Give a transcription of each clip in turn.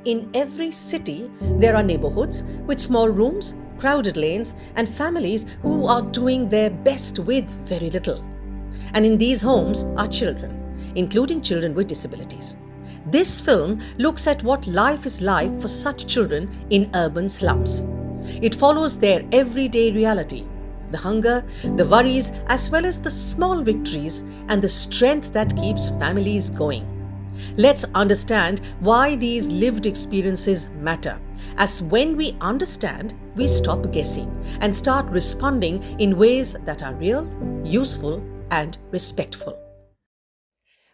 In every city, there are neighborhoods with small rooms, crowded lanes, and families who are doing their best with very little. And in these homes are children, including children with disabilities. This film looks at what life is like for such children in urban slums. It follows their everyday reality, the hunger, the worries, as well as the small victories and the strength that keeps families going. Let's understand why these lived experiences matter, as when we understand, we stop guessing and start responding in ways that are real, useful, and respectful.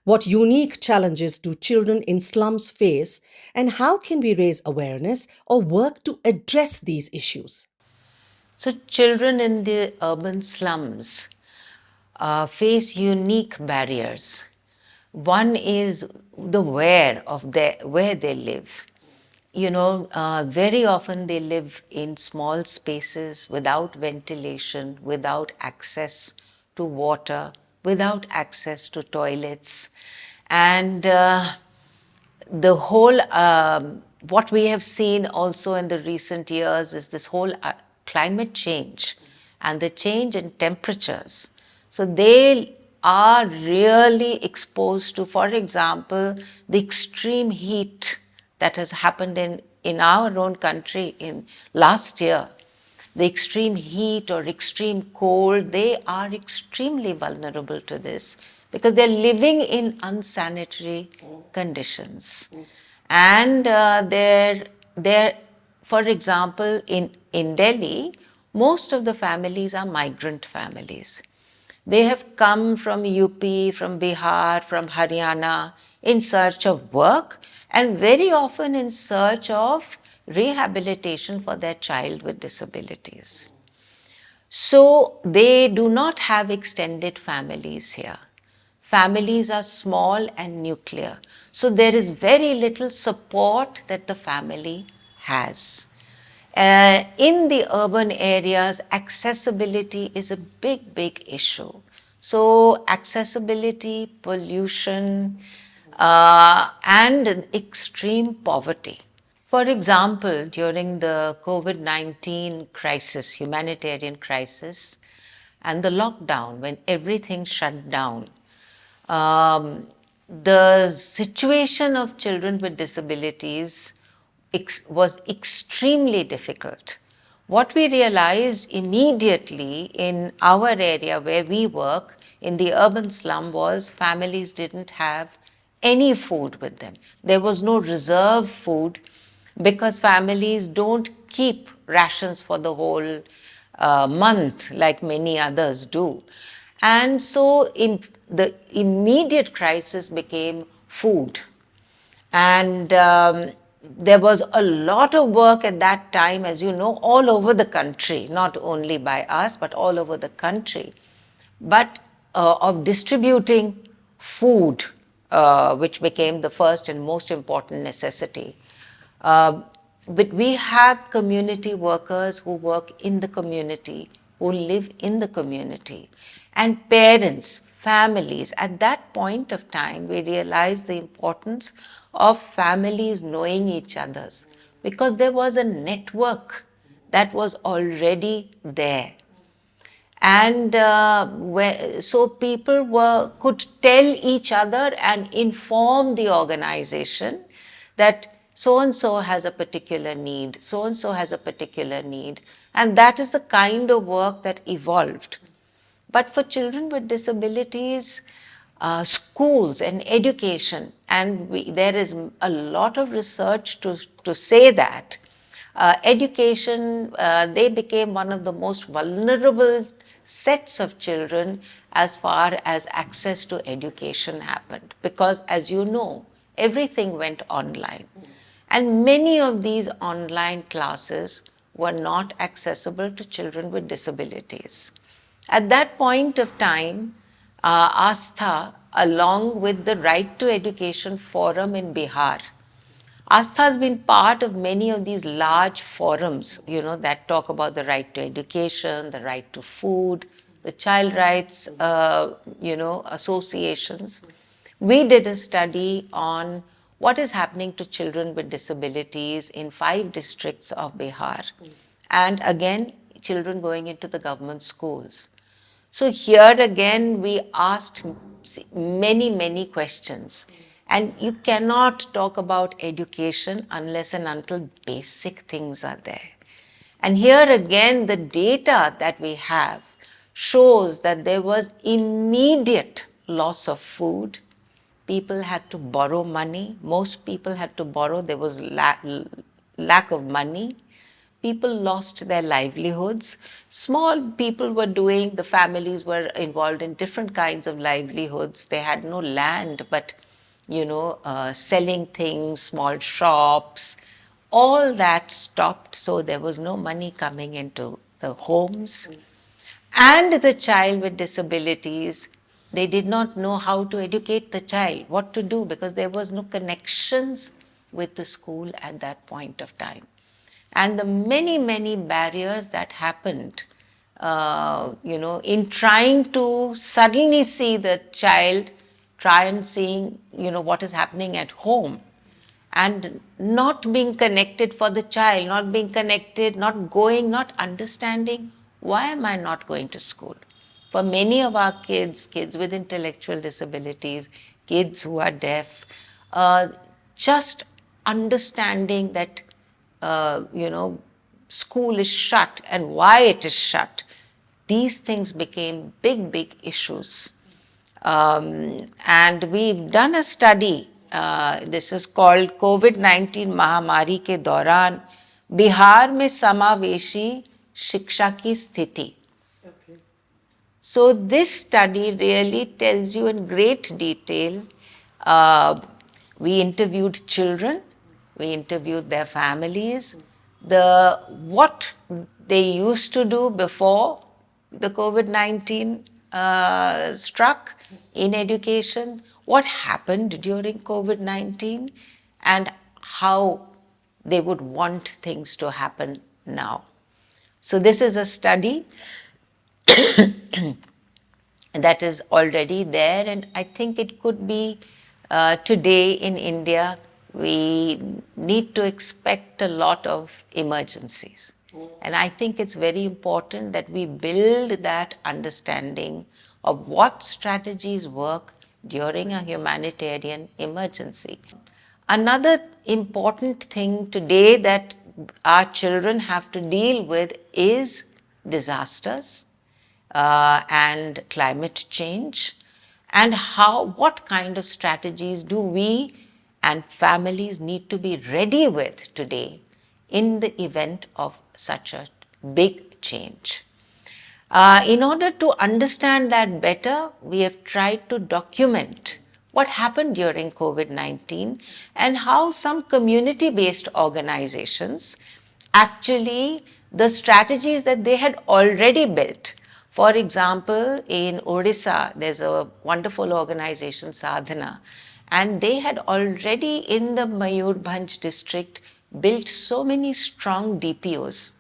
What unique challenges do children in slums face, and how can we raise awareness or work to address these issues? So, children in the urban slums face unique barriers. One is the where they live. Very often they live in small spaces without ventilation, without access to water, without access to toilets, and the whole what we have seen also in the recent years is this whole climate change and the change in temperatures. So they are really exposed to, for example, the extreme heat that has happened in our own country in last year. The extreme heat or extreme cold, they are extremely vulnerable to this because they're living in unsanitary conditions. And for example, in Delhi, most of the families are migrant families. They have come from UP, from Bihar, from Haryana in search of work and very often in search of rehabilitation for their child with disabilities. So they do not have extended families here. Families are small and nuclear. So there is very little support that the family has. In the urban areas, accessibility is a big issue. So accessibility, pollution, and extreme poverty. For example, during the COVID-19 crisis, humanitarian crisis, and the lockdown, when everything shut down, the situation of children with disabilities was extremely difficult. What we realized immediately in our area where we work, in the urban slum, was families didn't have any food with them. There was no reserve food because families don't keep rations for the whole month like many others do. And so the immediate crisis became food. And there was a lot of work at that time, as you know, all over the country, not only by us, but all over the country, but of distributing food, which became the first and most important necessity. But we have community workers who work in the community, who live in the community, and parents, families. At that point of time, we realized the importance of families knowing each other's, because there was a network that was already there. And so people could tell each other and inform the organization that so-and-so has a particular need, so-and-so has a particular need. And that is the kind of work that evolved. But for children with disabilities, schools and education, and there is a lot of research to say that education, they became one of the most vulnerable sets of children as far as access to education happened. Because as you know, everything went online. And many of these online classes were not accessible to children with disabilities. At that point of time, ASTHA, along with the Right to Education Forum in Bihar, ASTHA has been part of many of these large forums, that talk about the right to education, the right to food, the child rights, associations. We did a study on what is happening to children with disabilities in 5 districts of Bihar. And again, children going into the government schools. So here again, we asked many, many questions. And you cannot talk about education unless and until basic things are there. And here again, the data that we have shows that there was immediate loss of food. People had to borrow money. Most people had to borrow. There was lack of money. People lost their livelihoods. Small people were doing, the families were involved in different kinds of livelihoods. They had no land, but, selling things, small shops, all that stopped. So there was no money coming into the homes. And the child with disabilities, they did not know how to educate the child, what to do, because there was no connections with the school at that point of time. And the many, many barriers that happened, in trying to suddenly see the child, try and seeing, what is happening at home, and not being connected for the child, not being connected, not going, not understanding, why am I not going to school? For many of our kids with intellectual disabilities, kids who are deaf, just understanding that, school is shut and why it is shut, these things became big, big issues. And we've done a study, this is called COVID-19 महामारी के दौरान बिहार में समावेशी शिक्षा की स्थिति. So this study really tells you in great detail. We interviewed children, we interviewed their families, what they used to do before the COVID-19 struck in education, what happened during COVID-19, and how they would want things to happen now. So this is a study that is already there, and I think it could be today in India, we need to expect a lot of emergencies. And I think it's very important that we build that understanding of what strategies work during a humanitarian emergency. Another important thing today that our children have to deal with is disasters and climate change, and what kind of strategies do we and families need to be ready with today in the event of such a big change. In order to understand that better, we have tried to document what happened during COVID-19 and how some community-based organizations actually, the strategies that they had already built. For example, in Odisha, there's a wonderful organization, Sadhana, and they had already in the Mayurbhanj district built so many strong DPOs,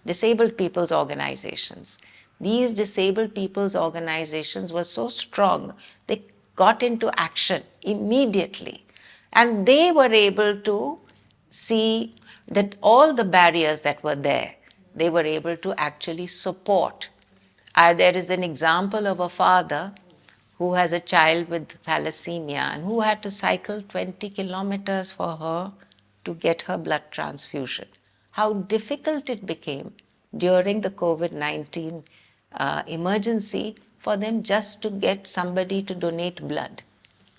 disabled people's organizations. These disabled people's organizations were so strong, they got into action immediately. And they were able to see that all the barriers that were there, they were able to actually support. There is an example of a father who has a child with thalassemia and who had to cycle 20 kilometers for her to get her blood transfusion. How difficult it became during the COVID-19 emergency for them just to get somebody to donate blood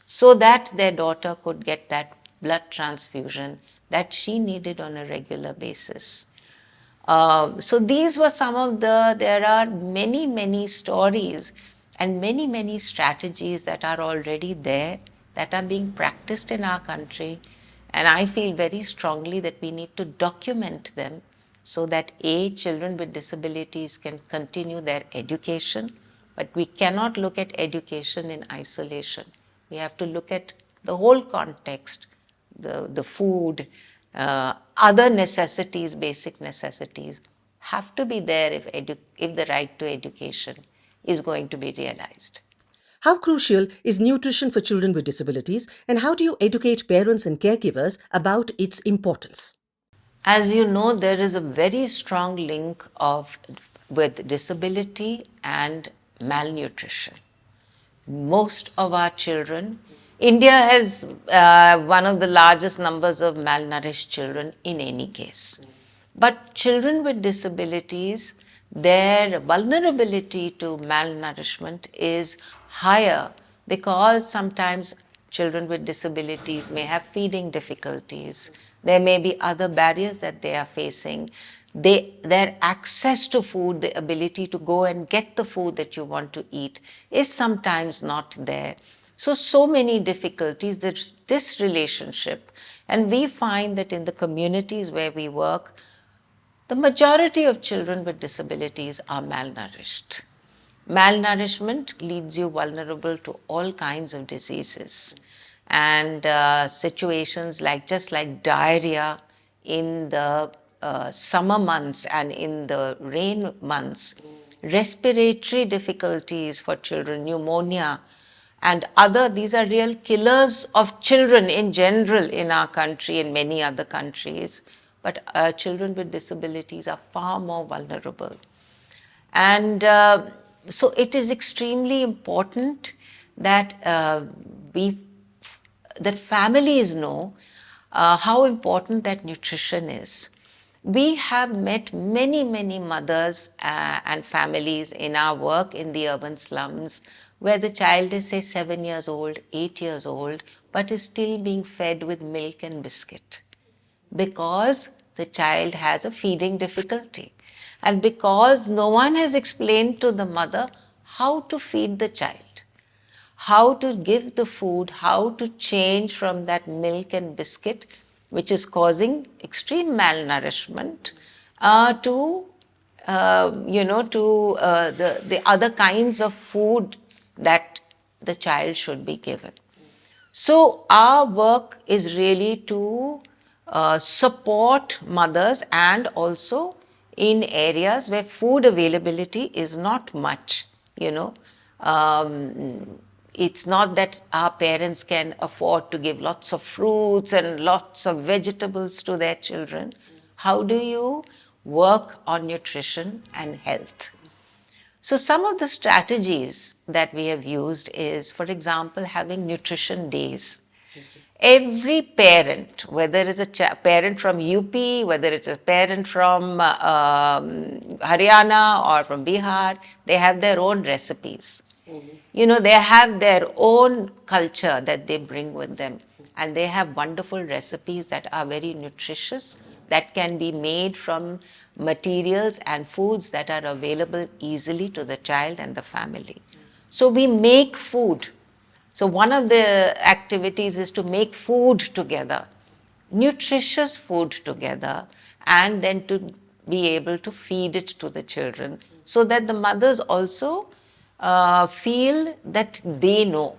so that their daughter could get that blood transfusion that she needed on a regular basis. So these were some of there are many, many stories and many, many strategies that are already there, that are being practiced in our country. And I feel very strongly that we need to document them so that children with disabilities can continue their education. But we cannot look at education in isolation. We have to look at the whole context, the food, other necessities, basic necessities have to be there if the right to education is going to be realized. How crucial is nutrition for children with disabilities, and how do you educate parents and caregivers about its importance? As you know, there is a very strong link with disability and malnutrition. Most of our children, India has one of the largest numbers of malnourished children in any case. But children with disabilities, their vulnerability to malnourishment is higher because sometimes children with disabilities may have feeding difficulties. There may be other barriers that they are facing. Their access to food, the ability to go and get the food that you want to eat, is sometimes not there. So many difficulties. There's this relationship. And we find that in the communities where we work, the majority of children with disabilities are malnourished. Malnourishment leaves you vulnerable to all kinds of diseases and situations just like diarrhea in the summer months and in the rain months, respiratory difficulties for children, pneumonia, and these are real killers of children in general in our country and many other countries. But children with disabilities are far more vulnerable. And so it is extremely important that that families know how important that nutrition is. We have met many mothers and families in our work in the urban slums where the child is, say, 7 years old, 8 years old, but is still being fed with milk and biscuit because the child has a feeding difficulty and because no one has explained to the mother how to feed the child, how to give the food, how to change from that milk and biscuit, which is causing extreme malnourishment, to the other kinds of food that the child should be given. So our work is really to support mothers and also in areas where food availability is not much, it's not that our parents can afford to give lots of fruits and lots of vegetables to their children. How do you work on nutrition and health? So some of the strategies that we have used is, for example, having nutrition days. Every parent, whether it's a parent from UP, whether it's a parent from Haryana or from Bihar, they have their own recipes. They have their own culture that they bring with them. And they have wonderful recipes that are very nutritious, that can be made from materials and foods that are available easily to the child and the family. So we make food. So one of the activities is to make food together, nutritious food together, and then to be able to feed it to the children so that the mothers also feel that they know.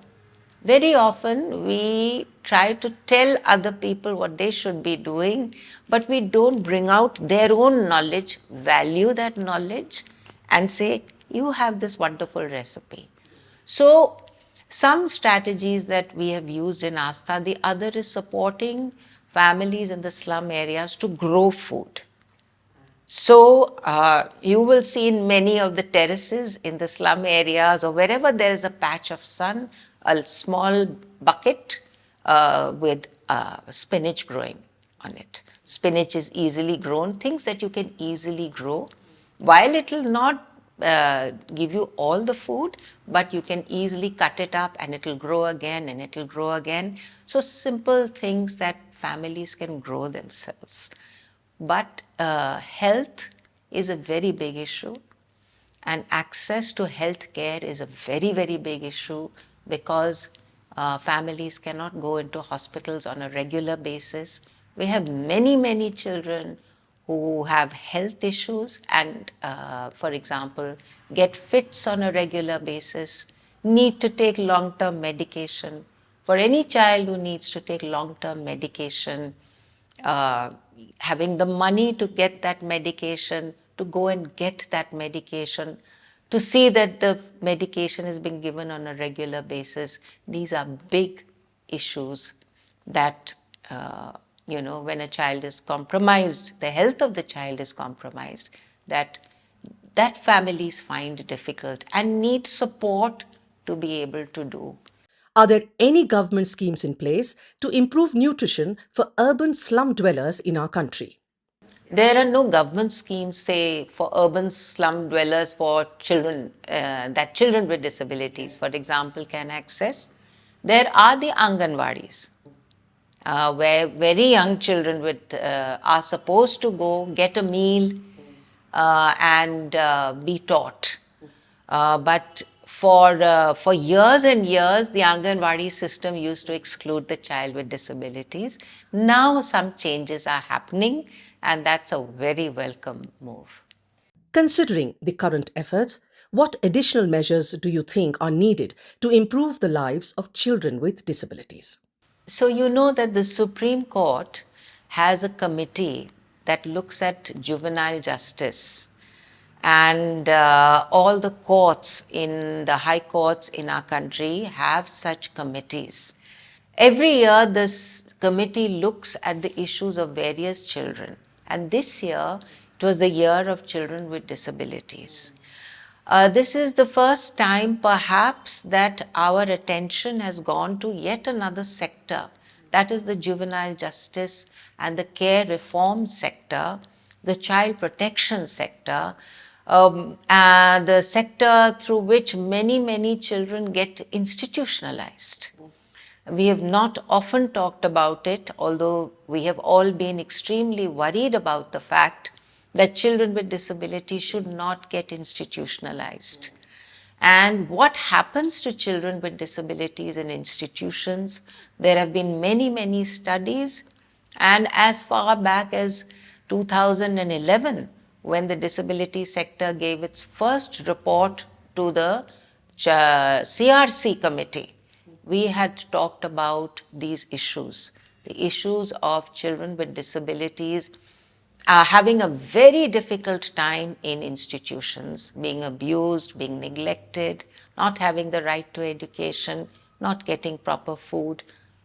Very often we try to tell other people what they should be doing, but we don't bring out their own knowledge, value that knowledge, and say, you have this wonderful recipe. So some strategies that we have used in ASTHA, the other is supporting families in the slum areas to grow food. So you will see in many of the terraces in the slum areas or wherever there is a patch of sun, a small bucket with spinach growing on it. Spinach is easily grown, things that you can easily grow. While it will not give you all the food, but you can easily cut it up and it will grow again and it will grow again. So simple things that families can grow themselves. But health is a very big issue, and access to health care is a very big issue because families cannot go into hospitals on a regular basis. We have many children who have health issues and, for example, get fits on a regular basis, need to take long-term medication. For any child who needs to take long-term medication, having the money to get that medication, to go and get that medication, to see that the medication is being given on a regular basis. These are big issues that, when a child is compromised, the health of the child is compromised, that families find difficult and need support to be able to do. Are there any government schemes in place to improve nutrition for urban slum dwellers in our country? There are no government schemes, say, for urban slum dwellers for children, that children with disabilities, for example, can access. There are the Anganwadis, where very young children are supposed to go get a meal and be taught. But for years and years, the Anganwadi system used to exclude the child with disabilities. Now some changes are happening, and that's a very welcome move. Considering the current efforts, what additional measures do you think are needed to improve the lives of children with disabilities? So you know that the Supreme Court has a committee that looks at juvenile justice, and all the courts in the high courts in our country have such committees. Every year, this committee looks at the issues of various children, and this year it was the year of children with disabilities. This is the first time, perhaps, that our attention has gone to yet another sector, that is the juvenile justice and the care reform sector, the child protection sector, the sector through which many, many children get institutionalized. We have not often talked about it, although we have all been extremely worried about the fact that children with disabilities should not get institutionalized. And what happens to children with disabilities in institutions? There have been many, many studies, and as far back as 2011, when the disability sector gave its first report to the CRC committee, we had talked about these issues, the issues of children with disabilities having a very difficult time in institutions, being abused, being neglected, not having the right to education, not getting proper food.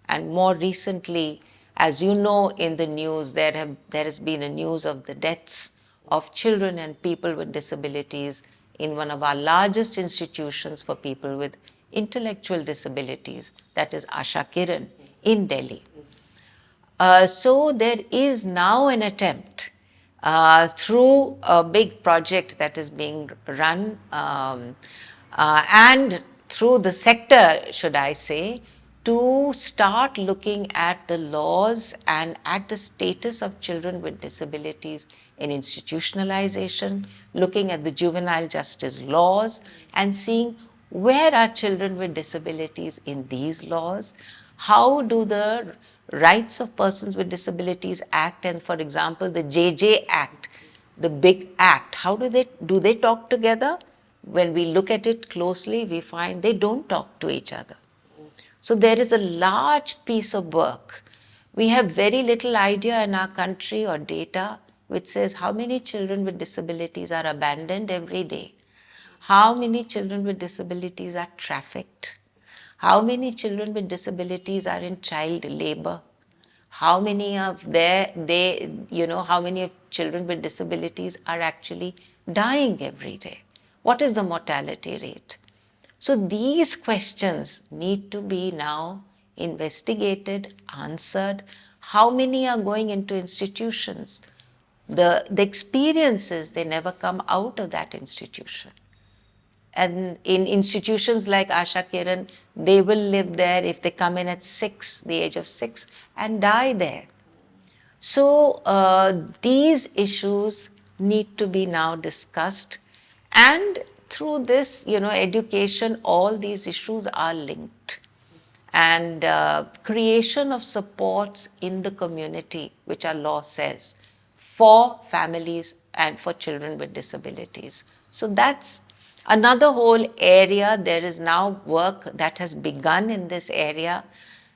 And more recently, as you know, in the news, there has been a news of the deaths of children and people with disabilities in one of our largest institutions for people with intellectual disabilities, that is Asha Kiran in Delhi. So there is now an attempt through a big project that is being run and through the sector, should I say, to start looking at the laws and at the status of children with disabilities in institutionalization, looking at the juvenile justice laws and seeing where are children with disabilities in these laws, how do the Rights of Persons with Disabilities Act and, for example, the JJ Act, the big act, how do they talk together? When we look at it closely, we find they don't talk to each other. So there is a large piece of work. We have very little idea in our country or data which says how many children with disabilities are abandoned every day, how many children with disabilities are trafficked, how many children with disabilities are in child labor, how many of how many of children with disabilities are actually dying every day, what is the mortality rate. So these questions need to be now investigated, answered. How many are going into institutions? The experiences, they never come out of that institution. And in institutions like Asha Kiran, they will live there if they come in at 6, the age of 6, and die there. So these issues need to be now discussed, and through this, education, all these issues are linked. And creation of supports in the community, which our law says, for families and for children with disabilities. So that's another whole area. There is now work that has begun in this area,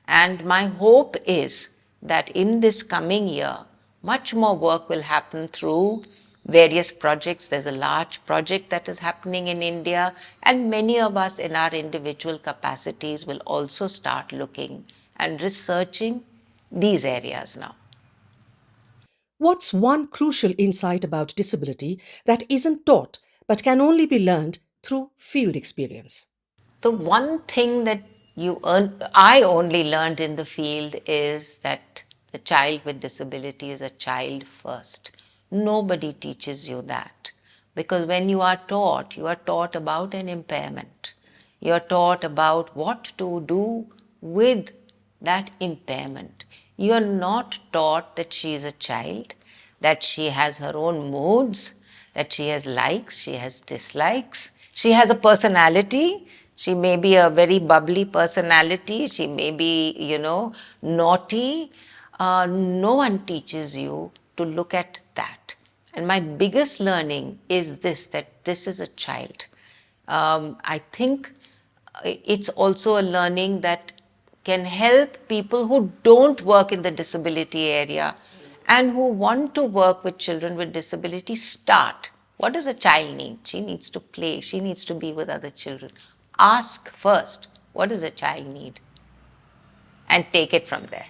and my hope is that in this coming year, much more work will happen through various projects. There's a large project that is happening in India, and many of us in our individual capacities will also start looking and researching these areas now. What's one crucial insight about disability that isn't taught but can only be learned through field experience? The one thing that I only learned in the field is that the child with disability is a child first. Nobody teaches you that, because when you are taught about an impairment. You are taught about what to do with that impairment. You are not taught that she is a child, that she has her own moods, that she has likes, she has dislikes, she has a personality. She may be a very bubbly personality, she may be, naughty. No one teaches you to look at that. And my biggest learning is this, that this is a child. I think it's also a learning that can help people who don't work in the disability area and who want to work with children with disability start. What does a child need? She needs to play. She needs to be with other children. Ask first, what does a child need? And take it from there.